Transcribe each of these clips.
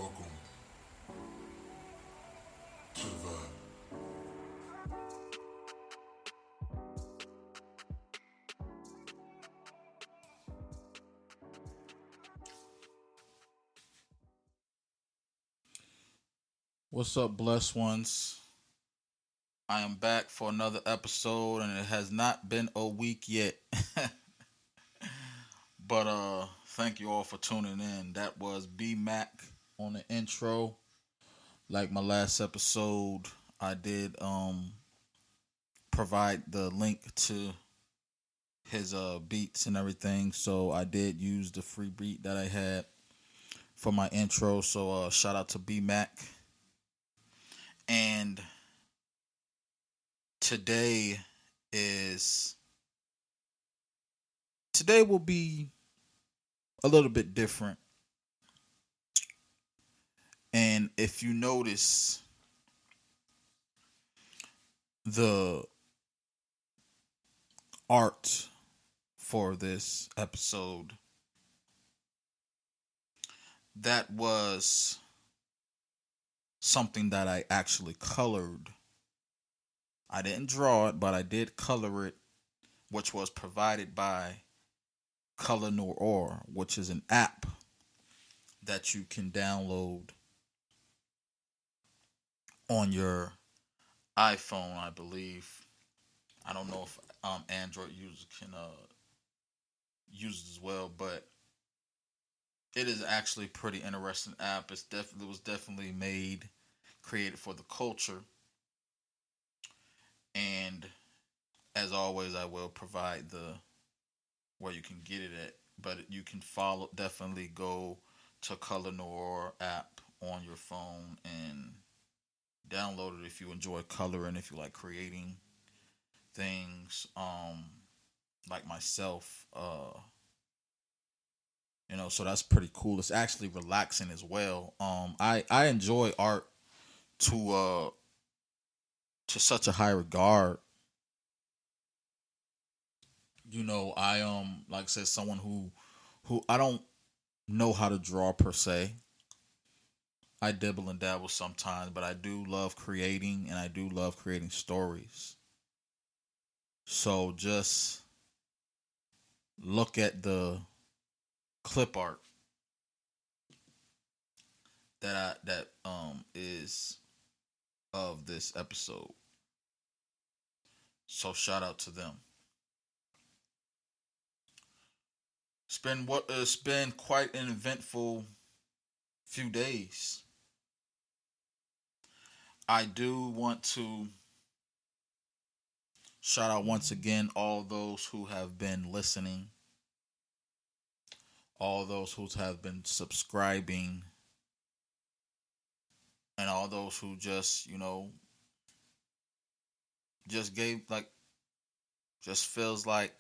Welcome to the vibe. What's up, blessed ones? I am back for another episode, and it has not been a week yet. But thank you all for tuning in. That was B Mac on the intro. Like my last episode, I did provide the link to his beats and everything. So I did use the free beat that I had for my intro. So shout out to B Mac. And today is today will be a little bit different. And if you notice the art for this episode, that was something that I actually colored. I didn't draw it, but I did color it, which was provided by Color Noir, which is an app that you can download on your iPhone, I believe. I don't know if Android users can use it as well, but it is actually a pretty interesting app. It was definitely made, created for the culture, and as always, I will provide the where you can get it at. But you can follow definitely go to Color Noir app on your phone and download it if you enjoy coloring, if you like creating things. Like myself, so that's pretty cool. It's actually relaxing as well. I enjoy art to uh to such a high regard. I like I said, someone who I don't know how to draw per se. I dibble and dabble sometimes, but I do love creating, and I do love creating stories. So just look at the clip art that is of this episode. So shout out to them. It's been quite an eventful few days. I do want to shout out once again all those who have been listening, all those who have been subscribing, and all those who just, just gave like just feels like,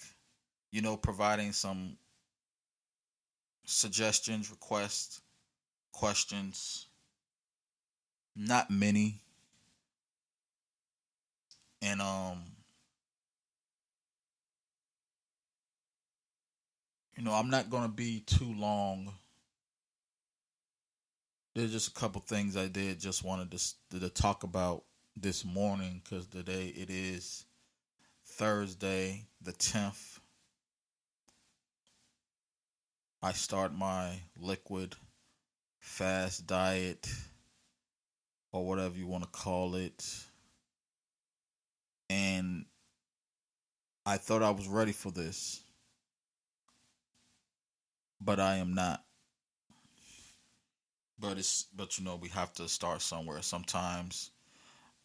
providing some suggestions, requests, questions. Not many. And I'm not gonna be too long. There's just a couple things I did just wanted to talk about this morning because today it is Thursday the 10th. I start my liquid fast diet or whatever you want to call it. And I thought I was ready for this, but I am not. But we have to start somewhere. Sometimes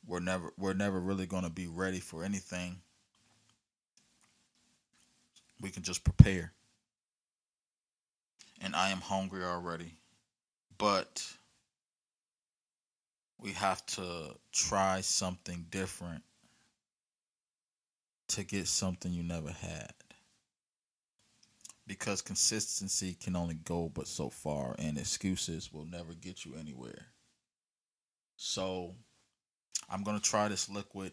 we're never really going to be ready for anything. We can just prepare. And I am hungry already. But we have to try something different to get something you never had. Because consistency can only go but so far, and excuses will never get you anywhere. So I'm gonna try this liquid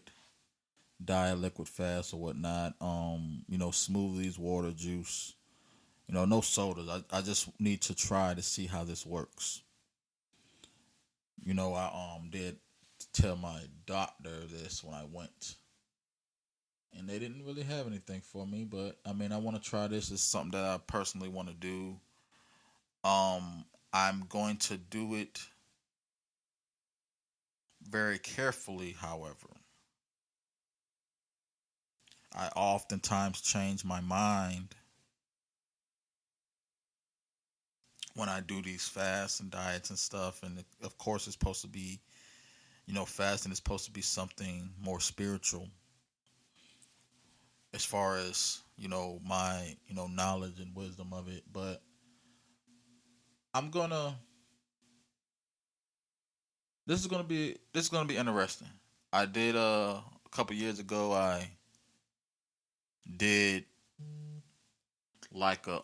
diet, liquid fast or whatnot. Smoothies, water, juice. No sodas. I just need to try to see how this works. I did tell my doctor this when I went, and they didn't really have anything for me. But I mean, I want to try this. It's something that I personally want to do. I'm going to do it very carefully. However, I oftentimes change my mind when I do these fasts and diets and stuff. And of course, it's supposed to be, fasting is supposed to be something more spiritual as far as, my, knowledge and wisdom of it. But I'm gonna, this is gonna be interesting. I did, a couple years ago, I did like a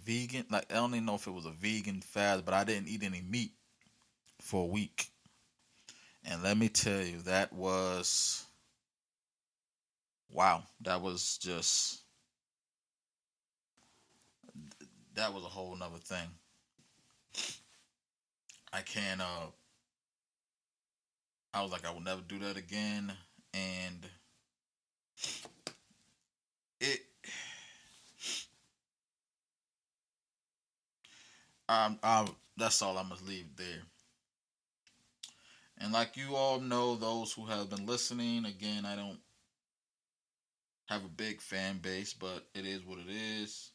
vegan, like I don't even know if it was a vegan fast, but I didn't eat any meat for a week. And let me tell you, wow, that was a whole nother thing. I can't, I was like, I will never do that again. And it, that's all I must leave there. And like you all know, those who have been listening, again, I don't have a big fan base, but it is what it is.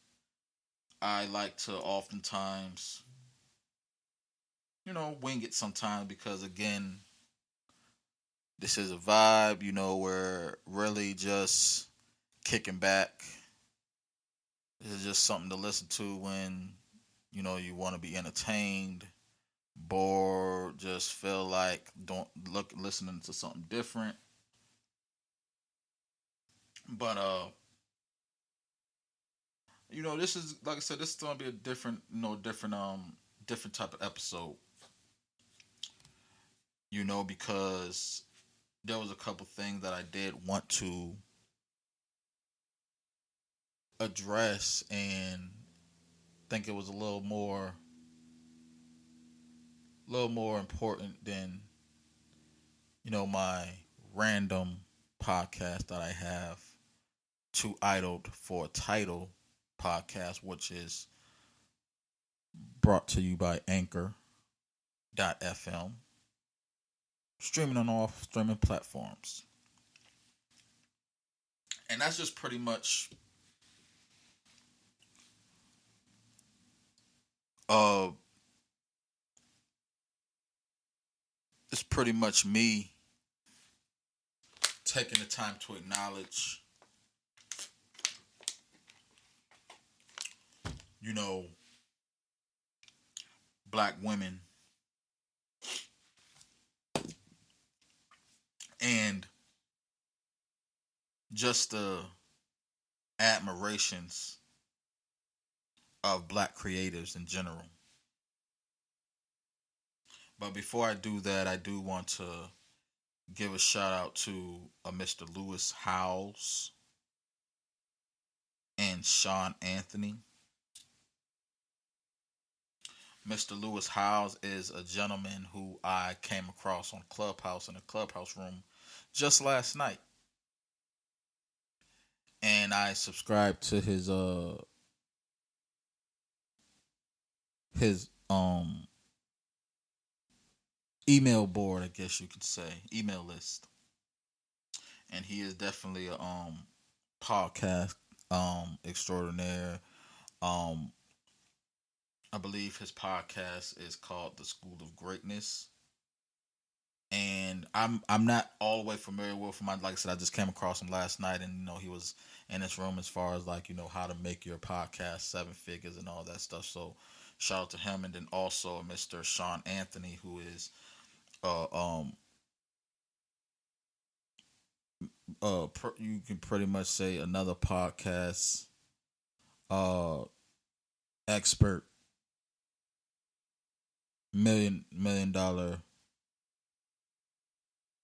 I like to oftentimes, wing it sometimes because, again, this is a vibe, we're really just kicking back. This is just something to listen to when, you want to be entertained, bored, just feel like don't look listening to something different. But this is like I said, this is gonna be a different, different type of episode. Because there was a couple things that I did want to address and think it was a little more important than my random podcast that I have, Too Idled for a Title podcast, which is brought to you by Anchor.fm, streaming on all streaming platforms. And that's just pretty much uh it's pretty much me taking the time to acknowledge, you know, black women and just the admirations of black creatives in general. But before I do that, I do want to give a shout out to Mr. Lewis Howes and Sean Anthony. Mr. Lewis Howes is a gentleman who I came across on Clubhouse in a Clubhouse room just last night. And I subscribed to his email board, I guess you could say, email list. And he is definitely a podcast extraordinaire. Um I believe his podcast is called The School of Greatness. And I'm not all the way familiar with him. Like I said, I just came across him last night, and he was in this room as far as like how to make your podcast seven figures and all that stuff. So shout out to him, and then also Mr. Sean Anthony, who is uh um you can pretty much say another podcast uh expert, million dollar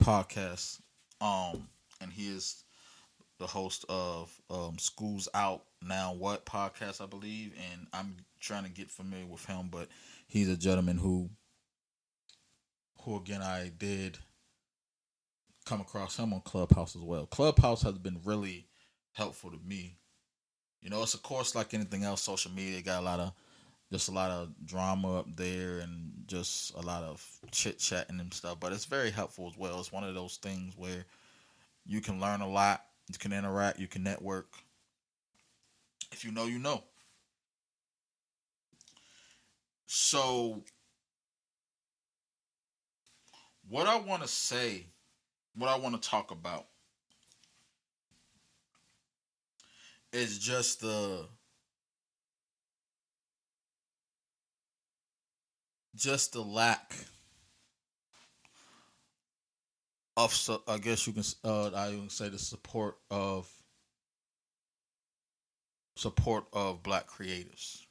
podcast. And he is the host of Schools Out Now What podcast, I believe, and I'm trying to get familiar with him, but He's a gentleman who again I did come across him on Clubhouse as well. Clubhouse has been really helpful to me. You know, it's of course like anything else, social media got a lot of drama up there and just a lot of chit chatting and stuff. But it's very helpful as well. It's one of those things where you can learn a lot, you can interact, you can network. If you know, you know. So what I want to say, what I want to talk about is just the lack of I guess you can I even say the support of black creators.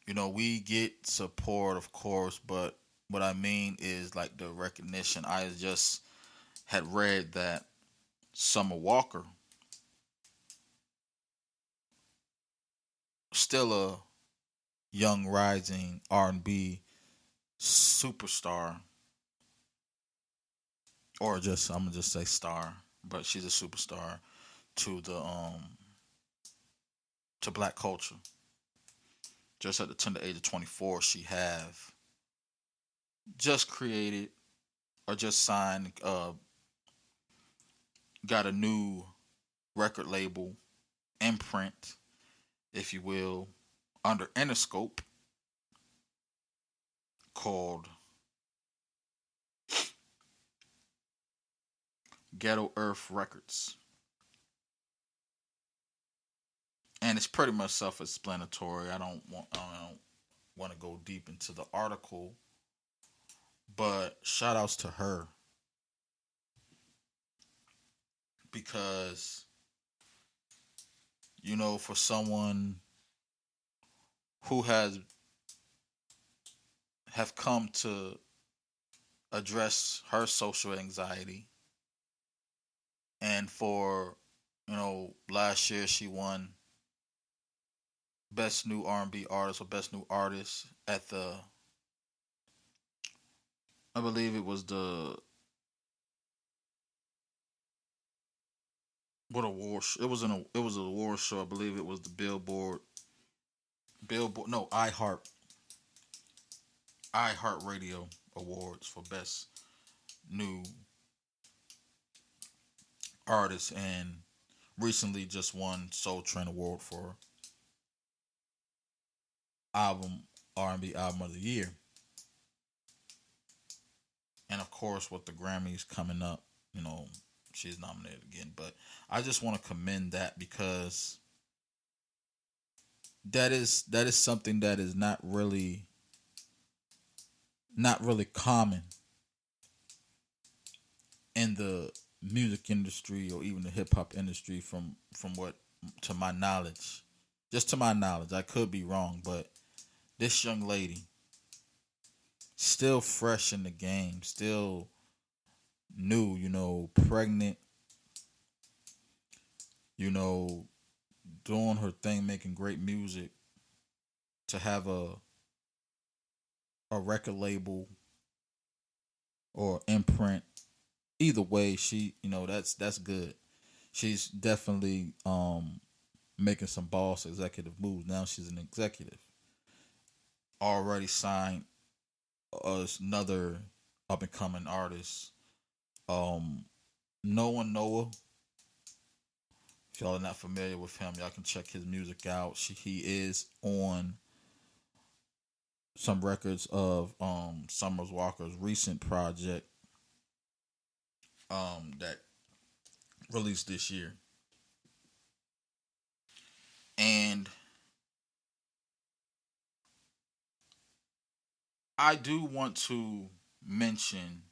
You know, we get support of course, but what I mean is like the recognition. I just had read that Summer Walker, still a young rising R&B superstar, or just I'm gonna just say star, but she's a superstar to the to black culture. Just at the tender age of 24, she have just created or just signed, got a new record label imprint, if you will, under Interscope called Ghetto Earth Records. And it's pretty much self-explanatory. I don't want to go deep into the article, but shout outs to her because you know for someone who has have come to address her social anxiety, and for last year she won best new R&B artist or best new artist at the, I believe it was the, what award it was it was an award show. I believe it was the Billboard, no, iHeart Radio Awards for best new artist, and recently just won Soul Train Award for album R&B album of the year. And of course, with the Grammys coming up, you know, she's nominated again. But I just want to commend that because that is something that is not really common in the music industry or even the hip hop industry from what to my knowledge. Just to my knowledge, I could be wrong, but this young lady still fresh in the game, still new, pregnant, you know, doing her thing, making great music, to have a record label or imprint. Either way, she, that's good. She's definitely making some boss executive moves. Now she's an executive. Already signed another up and coming artist. Um, Noah. If y'all are not familiar with him, y'all can check his music out. He is on some records of Summers Walker's recent project that released this year. And I do want to mention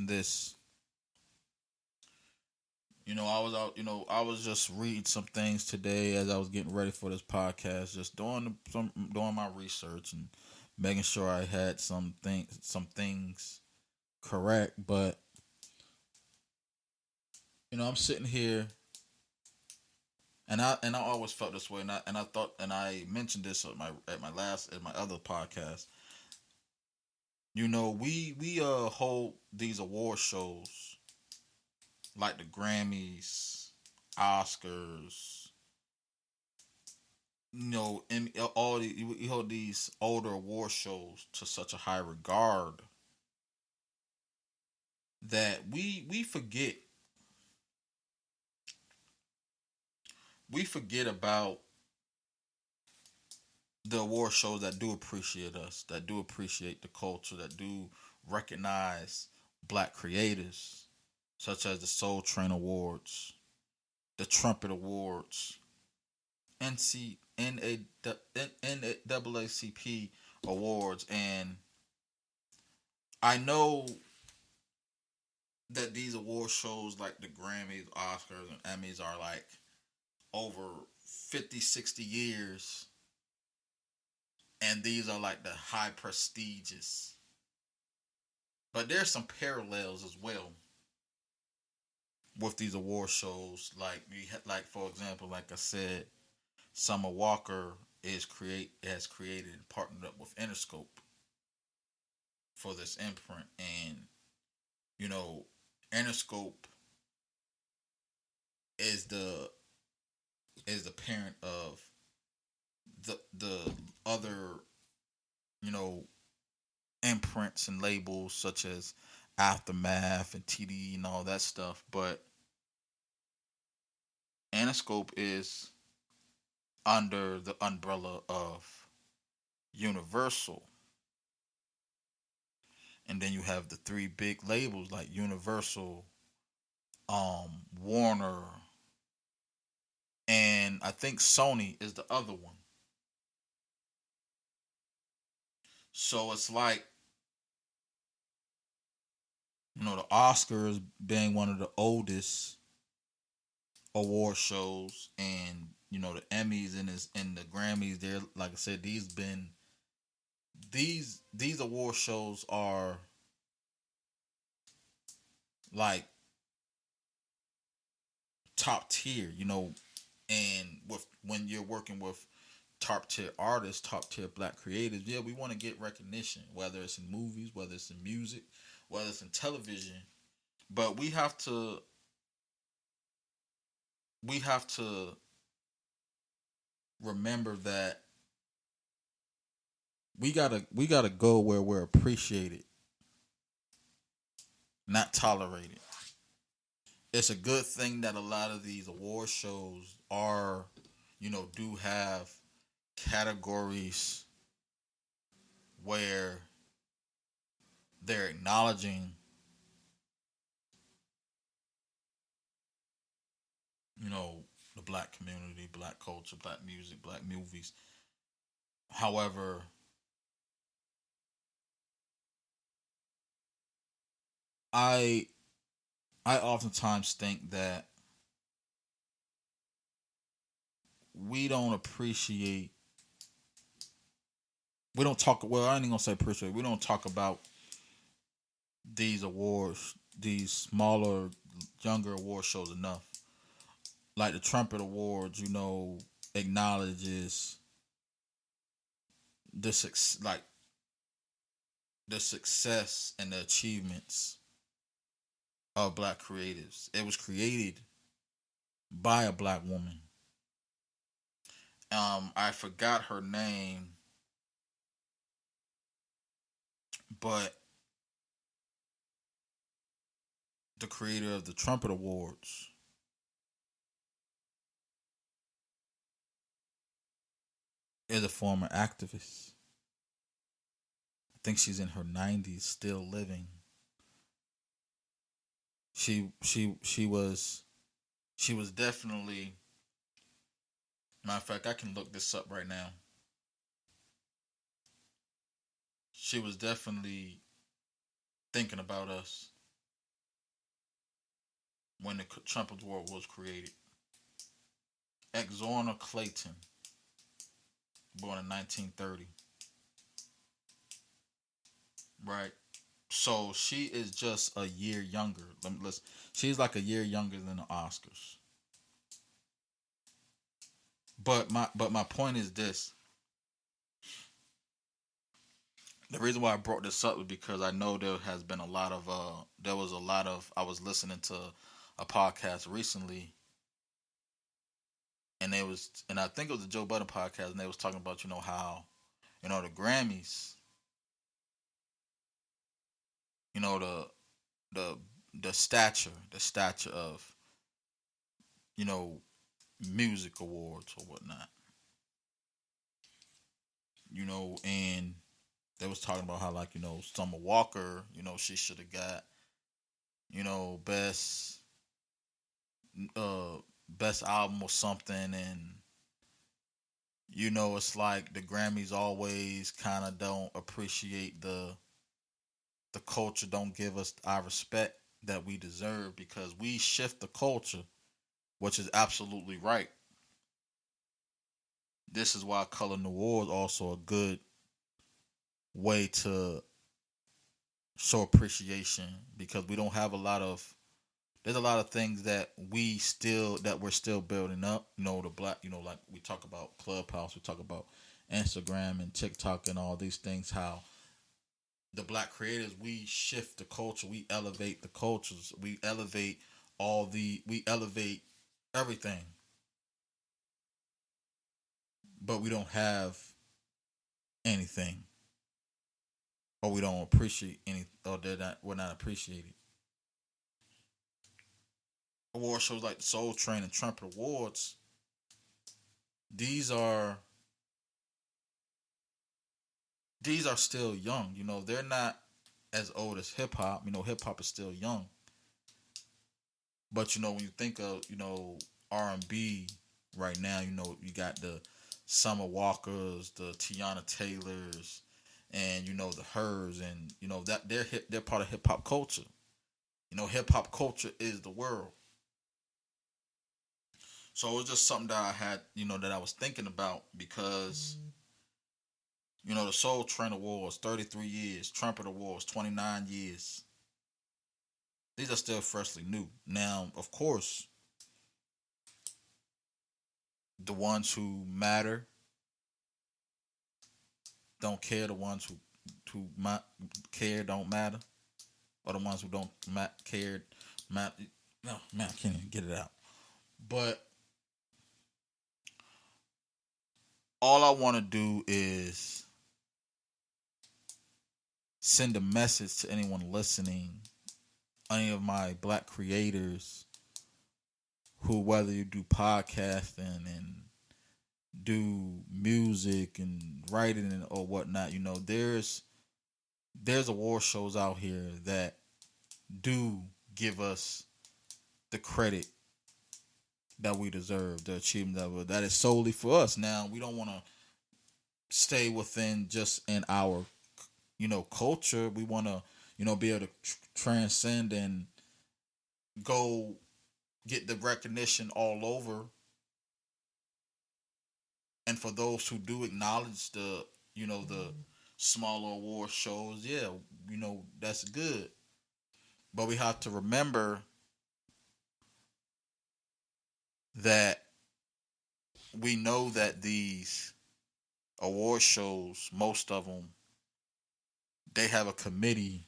this. I was out, I was just reading some things today as I was getting ready for this podcast, just doing my research and making sure I had some things correct. But I'm sitting here And I always felt this way, and I thought, and I mentioned this at my other podcast. We hold these award shows like the Grammys, Oscars, and you hold these older award shows to such a high regard that we forget about the award shows that do appreciate us, that do appreciate the culture, that do recognize black creators, such as the Soul Train Awards, the Trumpet Awards, NC NAACP Awards, and I know that these award shows like the Grammys, Oscars, and Emmys are like over 50, 60 years, and these are like the high prestigious. But there's some parallels as well with these award shows. Like for example, like I said, Summer Walker has created and partnered up with Interscope for this imprint, and you know, Interscope is the parent of the other you know imprints and labels such as Aftermath and TD and all that stuff, but Anoscope is under the umbrella of Universal. And then you have the three big labels like Universal, Warner, and I think Sony is the other one. So it's like, the Oscars being one of the oldest award shows, and the Emmys and the Grammys. They're, like I said, these award shows are like top tier, and with when you're working with top tier artists, top tier black creators, yeah, we want to get recognition, whether it's in movies, whether it's in music, whether it's in television. But we have to remember that we gotta go where we're appreciated, not tolerated. It's a good thing that a lot of these award shows do have categories where they're acknowledging, you know, the black community, black culture, black music, black movies. However, I I oftentimes think that we don't appreciate we don't talk well, I ain't gonna say appreciate, we don't talk about these awards, these smaller, younger award shows enough. Like the Trumpet Awards, acknowledges like the success and the achievements of black creatives. It was created by a black woman. I forgot her name, but the creator of the Trumpet Awards is a former activist. I think she's in her 90s, still living. She was definitely, matter of fact, I can look this up right now. She was definitely thinking about us when the Trumpet Award was created. Exorna Clayton, born in 1930. Right. So she is just a year younger. She's like a year younger than the Oscars. But my point is this: the reason why I brought this up is because I know there has been a lot of there was a lot of I was listening to a podcast recently, and I think it was a Joe Budden podcast, and they was talking about how the Grammys, you know the the the stature of you know music awards or whatnot, and they was talking about how, like, Summer Walker, she should have got best uh best album or something. And it's like the Grammys always kind of don't appreciate the culture, don't give us our respect that we deserve, because we shift the culture, which is absolutely right. This is why Color Noir is also a good way to show appreciation, because we don't have a lot of there's a lot of things that we're still building up. The black, like we talk about Clubhouse, we talk about Instagram and TikTok and all these things, how the black creators, we shift the culture, we elevate the cultures, we elevate everything, but we don't have anything, or we don't appreciate any, or we're not appreciated. Award shows like the Soul Train and Trumpet Awards, these are these are still young. They're not as old as hip hop. Hip hop is still young. But when you think of R&B right now, you got the Summer Walkers, the Tiana Taylors, and the Hers, and that they're part of hip hop culture. Hip hop culture is the world. So it was just something that I had, that I was thinking about, because the Soul Train Awards 33 years, Trumpet Awards 29 years. These are still freshly new. Now, of course, the ones who matter don't care. The ones who care don't matter, or the ones who don't care matter. No, man, I can't even get it out. But all I want to do is send a message to anyone listening, any of my black creators, who, whether you do podcasting and do music and writing and or whatnot, there's award shows out here that do give us the credit that we deserve, the achievement that is solely for us. Now, we don't want to stay within just in our culture. We want to be able to transcend and go get the recognition all over. And for those who do acknowledge the smaller award shows, yeah, that's good. But we have to remember that we know that these award shows, most of them, they have a committee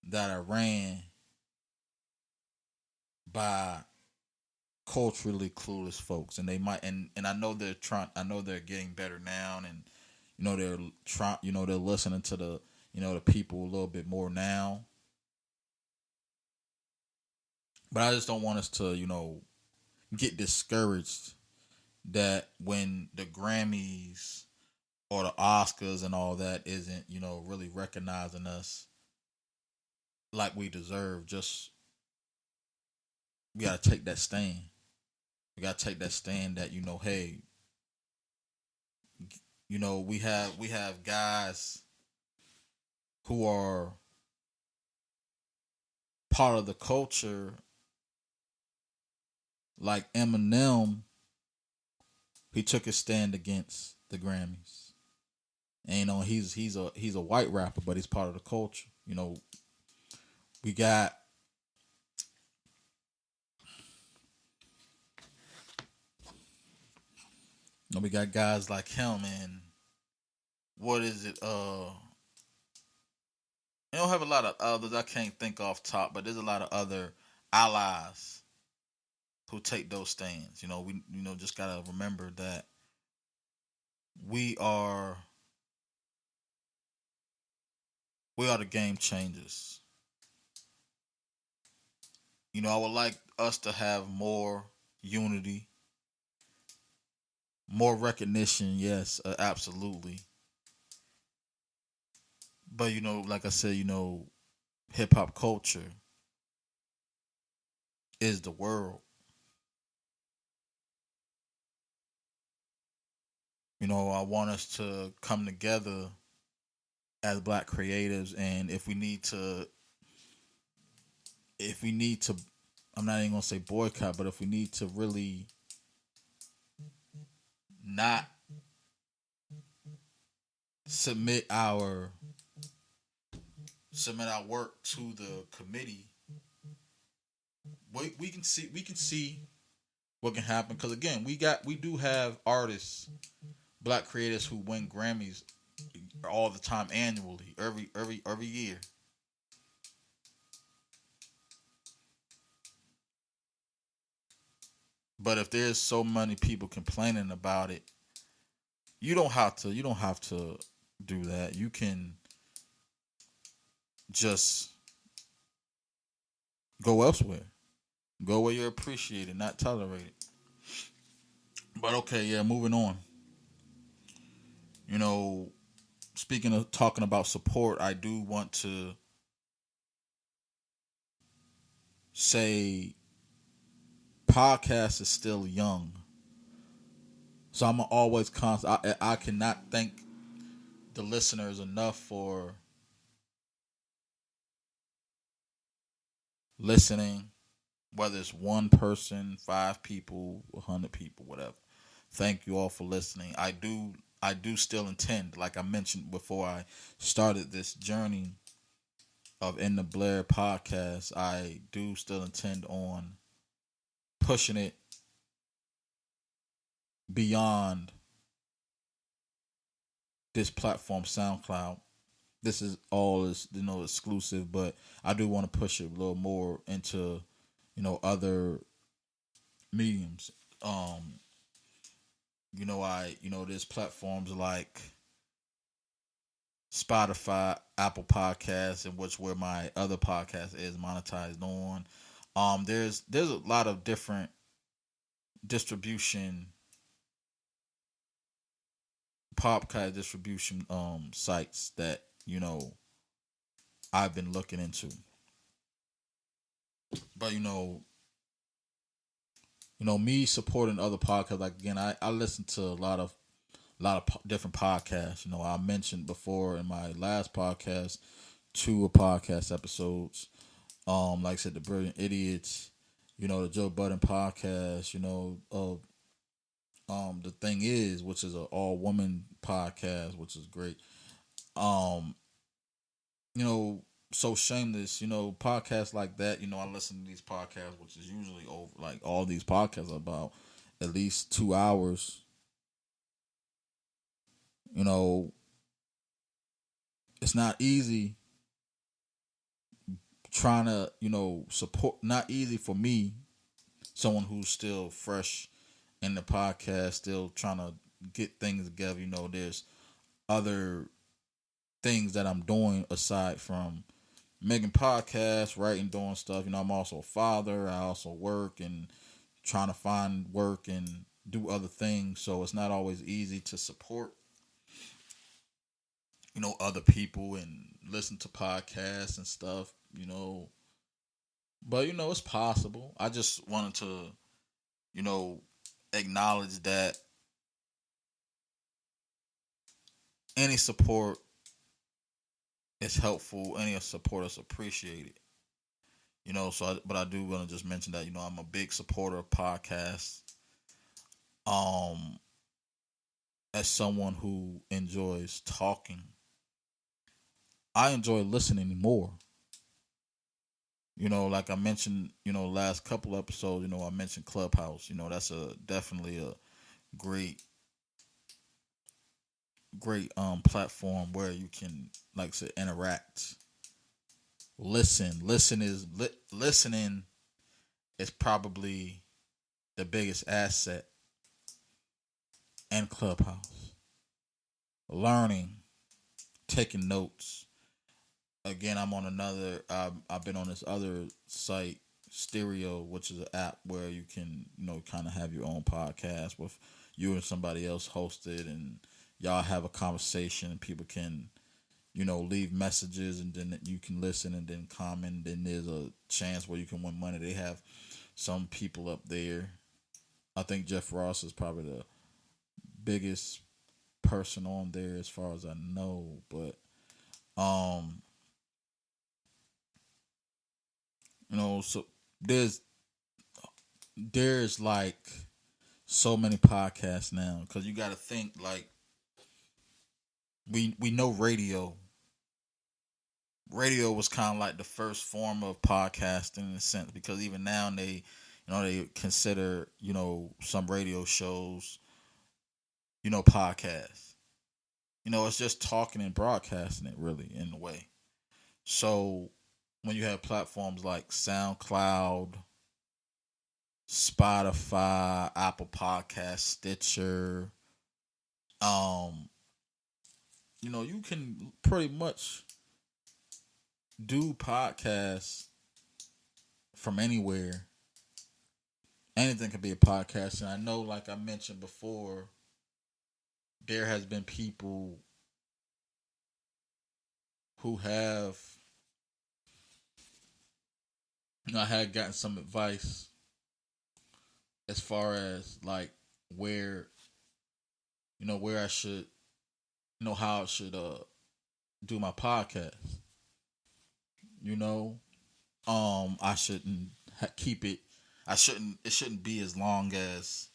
that are ran by culturally clueless folks, and they might, and I know they're getting better now, and they're trying, they're listening to the people a little bit more now. But I just don't want us to get discouraged that when the Grammys or the Oscars and all that isn't really recognizing us like we deserve. Just, we gotta take that stand. We gotta take that stand that hey, we have guys who are part of the culture, like Eminem. He took a stand against the Grammys, and he's a white rapper, but he's part of the culture. We got We got guys like him, and what is it? You don't have a lot of others. I can't think off top, but there's a lot of other allies who take those stands. We just gotta remember that we are we are the game changers. I would like us to have more unity, more recognition. Yes, absolutely. But like I said, hip hop culture is the world. I want us to come together as black creatives, and if we need to, I'm not even gonna say boycott, but if we need to really not submit our submit our work to the committee, we can see what can happen. Because again, we do have artists, black creators who win Grammys all the time, annually, every year. But if there's so many people complaining about it, you don't have to do that. You can just go elsewhere. Go where you're appreciated, not tolerated. But okay, yeah, moving on. You know, Speaking of talking about support, I do want to say podcast is still young. So I'm always constant. I cannot thank the listeners enough for listening, whether it's one person, five people, 100 people, whatever. Thank you all for listening. I do still intend, like I mentioned before I started this journey of In the Blair podcast, I do still intend on pushing it beyond this platform, SoundCloud. This is all is exclusive, but I do want to push it a little more into other mediums. Um, there's platforms like Spotify, Apple Podcasts, and which where my other podcast is monetized on. There's a lot of different distribution podcast distribution sites that I've been looking into. But me supporting other podcasts, like again, I listen to a lot of different podcasts. I mentioned before in my last podcast, two podcast episodes. Like I said, the Brilliant Idiots, the Joe Budden podcast, the thing is, which is an all woman podcast, which is great. Um, you know, so shameless, podcasts like that, I listen to these podcasts, which is usually over like all these podcasts are about at least 2 hours. You know, it's not easy trying to, support not easy for me, someone who's still fresh in the podcast, still trying to get things together. There's other things that I'm doing aside from making podcasts, writing, doing stuff. I'm also a father. I also work and trying to find work and do other things. So it's not always easy to support, other people and listen to podcasts and stuff, But it's possible. I just wanted to, you know, acknowledge that any support is helpful. Any support is appreciated. But I do want to just mention that I'm a big supporter of podcasts. Um, as someone who enjoys talking, I enjoy listening more. Like I mentioned, last couple episodes, I mentioned Clubhouse. That's a definitely a great. great platform where you can, like I said, interact, listening is probably the biggest asset in Clubhouse. Learning, taking notes. Again, I'm on another. I've been on this other site, Stereo, which is an app where you can, kind of have your own podcast with you and somebody else hosted, and y'all have a conversation, and people can, leave messages, and then you can listen and then comment. Then there's a chance where you can win money. They have some people up there. I think Jeff Ross is probably the biggest person on there as far as I know, but um, so there's there's like so many podcasts now because you got to think like we know radio was kind of like the first form of podcasting in a sense because even now they consider some radio shows podcasts. It's just talking and broadcasting it really in a way. So when you have platforms like SoundCloud, Spotify, Apple Podcast, Stitcher, um, you can pretty much do podcasts from anywhere. Anything can be a podcast. And I know, like I mentioned before, there has been people who have, I had gotten some advice as far as like where, where I should, how I should do my podcast. You know, I shouldn't keep it. I shouldn't. It shouldn't be as long as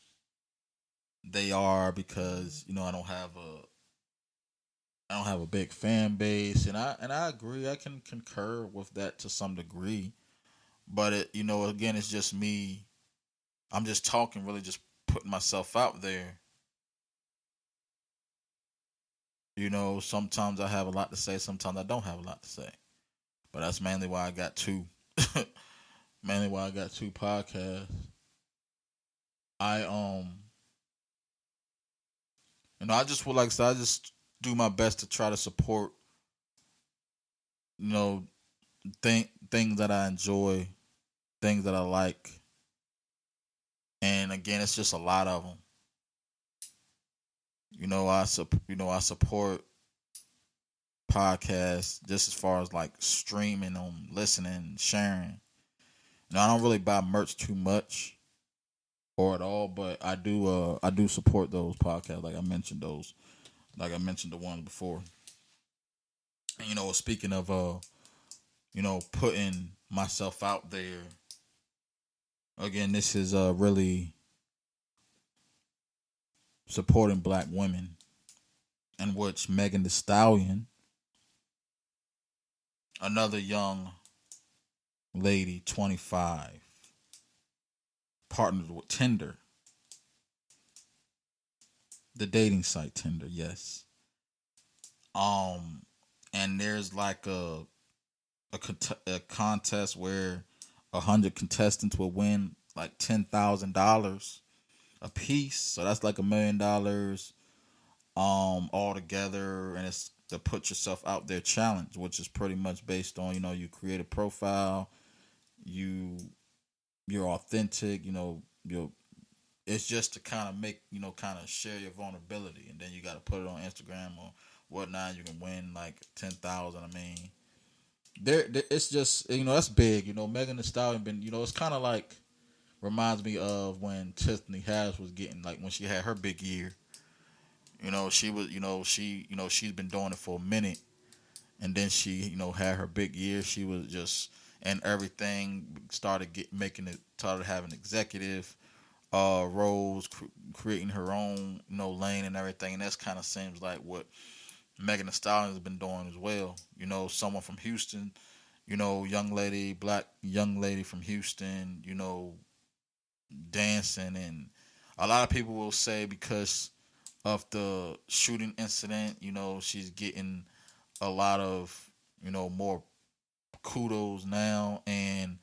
they are because I don't have a big fan base, and I agree. I can concur with that to some degree, but again, it's just me. I'm just talking, really, just putting myself out there. Sometimes I have a lot to say, sometimes I don't have a lot to say, but that's mainly why I got two. Mainly why I got two podcasts. I I just would like to say I just do my best to try to support you know things that I enjoy, things that I like, and again, it's just a lot of them. I support podcasts just as far as like streaming them, listening, sharing. I don't really buy merch too much or at all, but I do support those podcasts like I mentioned those. Like I mentioned the one before. And speaking of putting myself out there, again, this is really supporting black women, in which Megan Thee Stallion, another young lady, 25, partnered with Tinder, the dating site Tinder, yes. Um, and there's like a contest where 100 contestants will win like $10,000 a piece. So that's like $1 million all together, and it's the put yourself out there challenge, which is pretty much based on you create a profile, you you're authentic, you're it's just to kind of make kind of share your vulnerability, and then you got to put it on Instagram or whatnot. You can win like 10,000. I mean, it's just that's big. Megan Thee Stallion been it's kind of like reminds me of when Tiffany Harris was getting like when she had her big year. She was she's been doing it for a minute, and then she had her big year. She was just and everything started making it started having executive roles, creating her own lane and everything. And that's kind of seems like what Megan Thee Stallion has been doing as well. Someone from Houston, young lady, black young lady from Houston, dancing, and a lot of people will say because of the shooting incident. She's getting a lot of more kudos now, and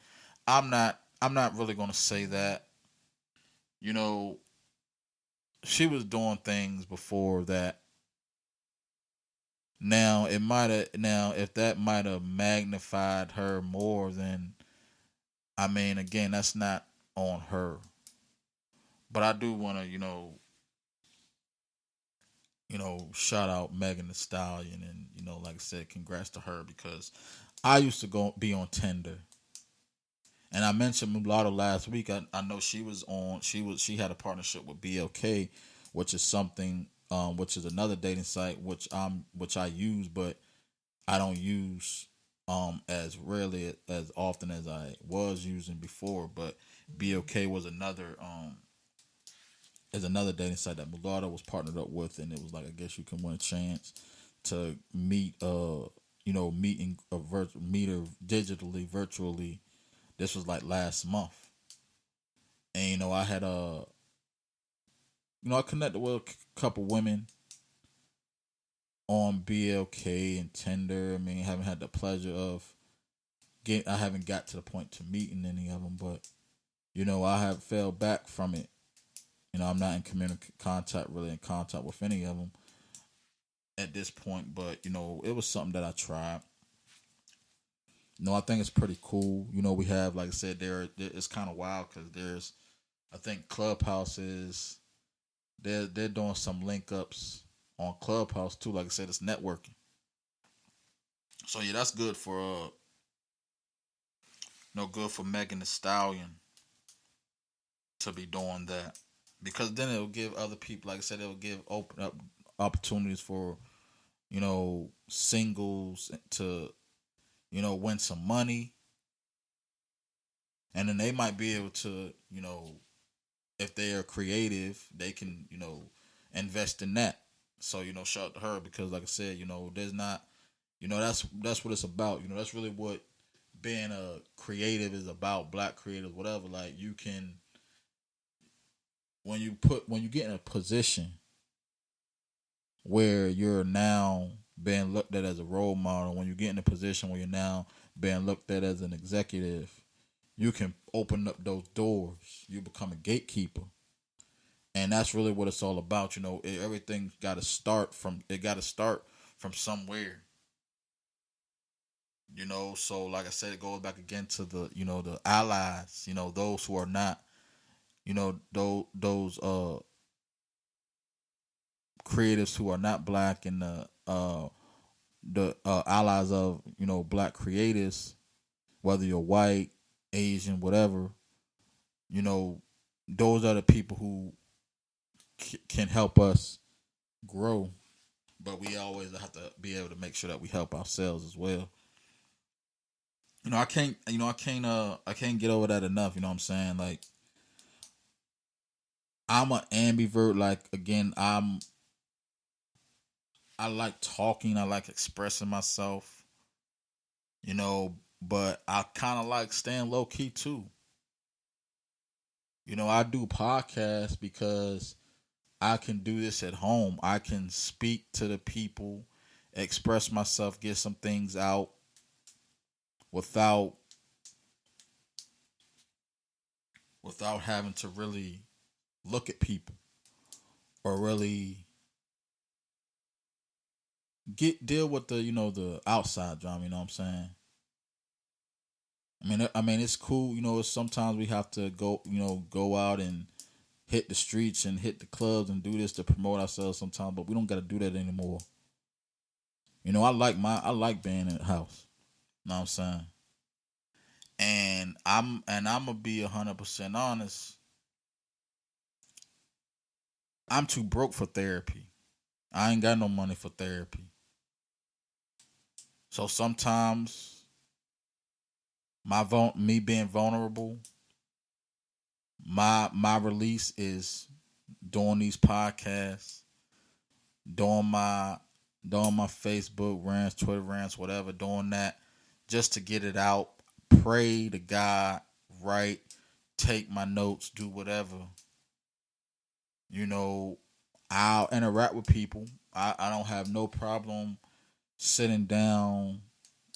I'm not really gonna say that. You know, she was doing things before that. Now if that might have magnified her more, then I mean, again, that's not on her. But I do want to, shout out Megan Thee Stallion, and like I said, congrats to her because I used to go be on Tinder, and I mentioned Mulatto last week. I know she was on. She had a partnership with BLK, which is something, which is another dating site, which I use, but I don't use as rarely as often as I was using before. But BLK was another is another dating site that Mulatto was partnered up with, and it was like, I guess you can win a chance to meet her digitally, virtually. This was like last month, and I had I connected with a couple women on BLK and Tinder. I mean, I haven't had the pleasure of I haven't got to the point to meeting any of them, but I have fell back from it. I'm not in really in contact with any of them at this point, but it was something that I tried. I think it's pretty cool. We have, like I said, it's kind of wild because there's, I think Clubhouse is they're doing some link ups on Clubhouse too. Like I said, it's networking. So yeah, that's good for good for Megan Thee Stallion to be doing that, because then it'll give other people, like I said, it'll give open up opportunities for singles to win some money, and then they might be able to if they are creative, they can invest in that. So shout out to her because, like I said, there's not, that's what it's about. That's really what being a creative is about. Black creative, whatever. Like, you can, when you get in a position where you're now being looked at as a role model, when you get in a position where you're now being looked at as an executive, you can open up those doors. You become a gatekeeper, and that's really what it's all about. Everything's got to start from, somewhere. So like I said, it goes back again to the allies. Those who are not, those creatives who are not black, and the allies of black creatives, whether you're white, Asian, whatever. you know those are the people who can help us grow, but we always have to be able to make sure that we help ourselves as well. I can't get over that enough. You know what I'm saying? Like, I'm an ambivert. Like, again, I like talking, I like expressing myself, but I kind of like staying low key too. I do podcasts because I can do this at home. I can speak to the people, express myself, get some things out without having to really look at people, or really get deal with the outside drama. You know what I'm saying? I mean, it's cool. Sometimes we have to go out and hit the streets and hit the clubs and do this to promote ourselves sometimes, but we don't got to do that anymore. I like being in the house. You know what I'm saying? And I'm gonna be 100% honest. I'm too broke for therapy. I ain't got no money for therapy. So sometimes me being vulnerable, my release is doing these podcasts, doing my Facebook rants, Twitter rants, whatever, doing that just to get it out. Pray to God, write, take my notes, do whatever. You know, I'll interact with people. I don't have no problem sitting down,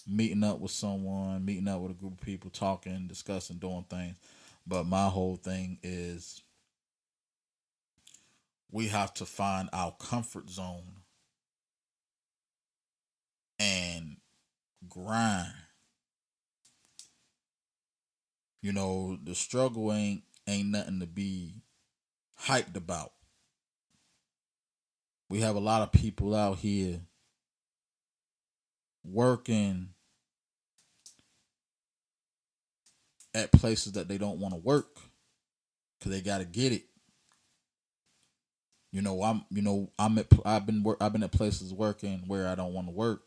meeting up with someone, meeting up with a group of people, talking, discussing, doing things. But my whole thing is we have to find our comfort zone and grind. The struggle ain't nothing to be hyped about. We have a lot of people out here working at places that they don't want to work because they got to get it. I've been at places working where I don't want to work,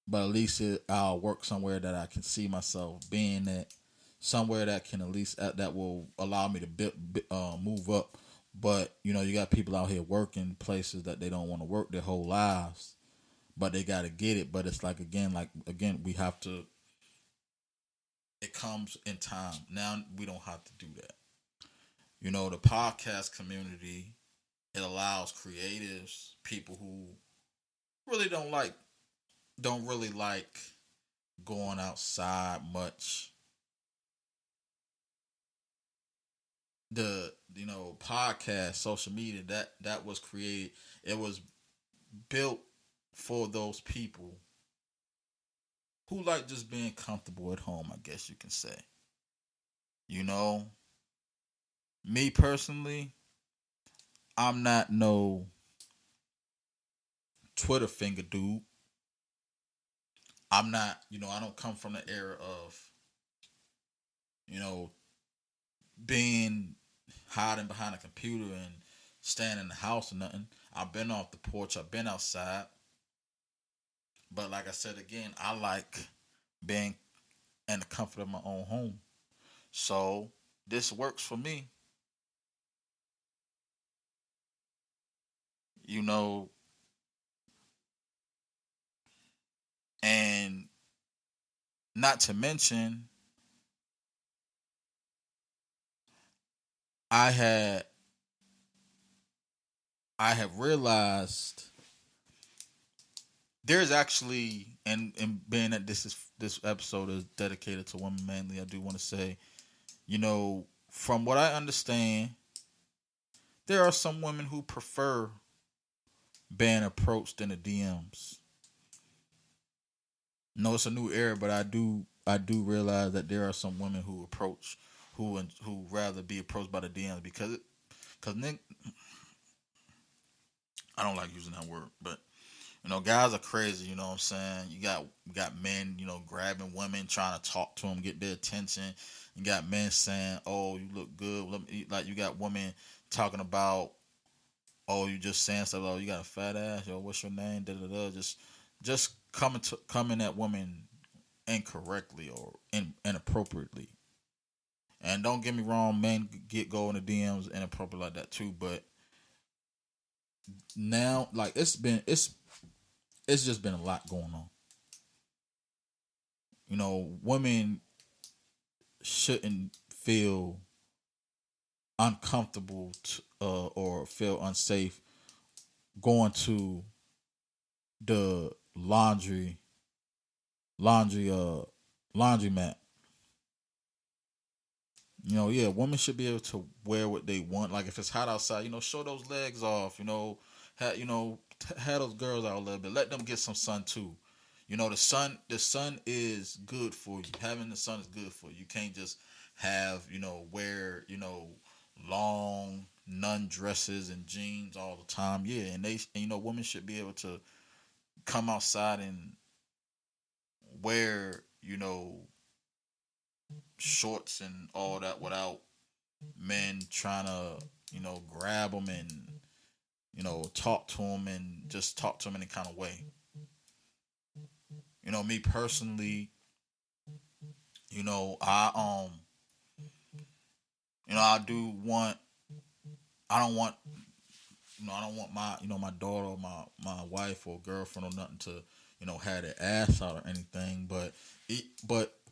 but at least I'll work somewhere that I can see myself being at, somewhere that can at least that will allow me to move up. But you got people out here working places that they don't want to work their whole lives, but they got to get it. But it's like again, we have to. It comes in time. Now we don't have to do that. The podcast community, it allows creatives, people who really don't really like going outside much. The podcast, social media, that was created. It was built for those people who like just being comfortable at home, I guess you can say. You know, Me personally, I'm not no Twitter finger dude. I'm not, I don't come from the era of, you know, being hiding behind a computer and staying in the house or nothing. I've been off the porch, I've been outside. But like I said again, I like being in the comfort of my own home. So this works for me, you know, and not to mention, I had I have realized there's actually, and being that this episode is dedicated to women mainly, I do want to say, from what I understand, there are some women who prefer being approached in the DMs. No, it's a new era, but I do realize that there are some women who approach who rather be approached by the DMs because Nick, I don't like using that word, but guys are crazy. You know what I'm saying? You got men, grabbing women, trying to talk to them, get their attention. You got men saying, "Oh, you look good." Like you got women talking about, "Oh, you just saying stuff. Oh, you got a fat ass. Yo, what's your name?" Da da da. Just coming at women incorrectly or inappropriately. And don't get me wrong, men get go in the DMs inappropriate like that too. But now, like it's just been a lot going on. Women shouldn't feel uncomfortable or feel unsafe going to the laundry laundromat. Yeah, women should be able to wear what they want. Like if it's hot outside, show those legs off. Have those girls out a little bit. Let them get some sun too. The sun is good for you. Having the sun is good for you. You can't just have wear long nun dresses and jeans all the time. Yeah, and women should be able to come outside and wear shorts and all that without men trying to grab them and talk to them and just talk to them in any kind of way. Me personally, I I do want I don't want I don't want my daughter or my wife or girlfriend or nothing to have their ass out or anything. But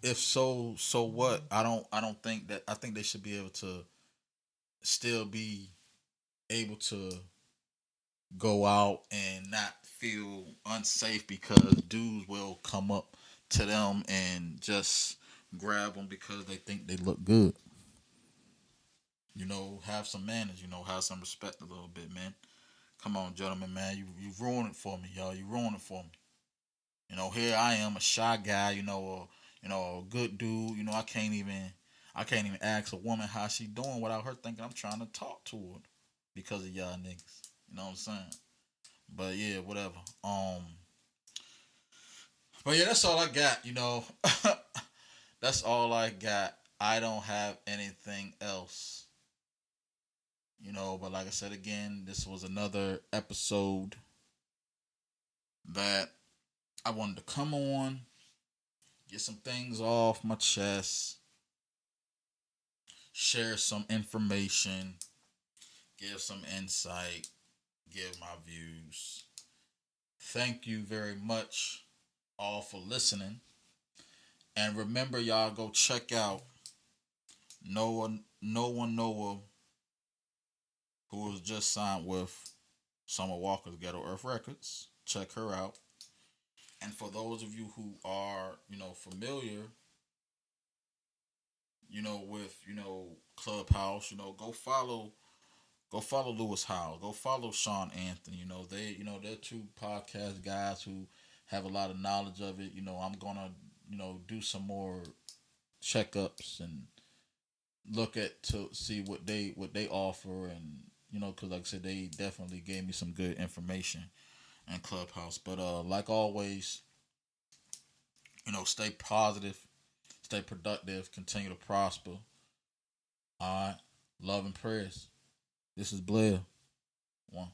if so what? I don't think that. I think they should be able to still be able to go out and not feel unsafe because dudes will come up to them and just grab them because they think they look good. Have some manners. Have some respect a little bit, man. Come on, gentlemen, man. You ruined it for me, y'all. You ruined it for me. Here I am, a shy guy. A good dude. I can't even ask a woman how she doing without her thinking I'm trying to talk to her because of y'all niggas. You know what I'm saying? But yeah, whatever. But yeah, that's all I got. That's all I got. I don't have anything else. But like I said again, this was another episode that I wanted to come on, get some things off my chest, share some information, give some insight, give my views. Thank you very much all for listening. And remember, y'all go check out Noah, who was just signed with Summer Walker's Ghetto Earth Records. Check her out. And for those of you who are, familiar, with, Clubhouse, go follow Lewis Howell. Go follow Sean Anthony. They're two podcast guys who have a lot of knowledge of it. I'm gonna, do some more checkups and look at to see what they offer, and because like I said, they definitely gave me some good information in Clubhouse. But like always, stay positive, stay productive, continue to prosper. All right, love and prayers. This is Blair. One.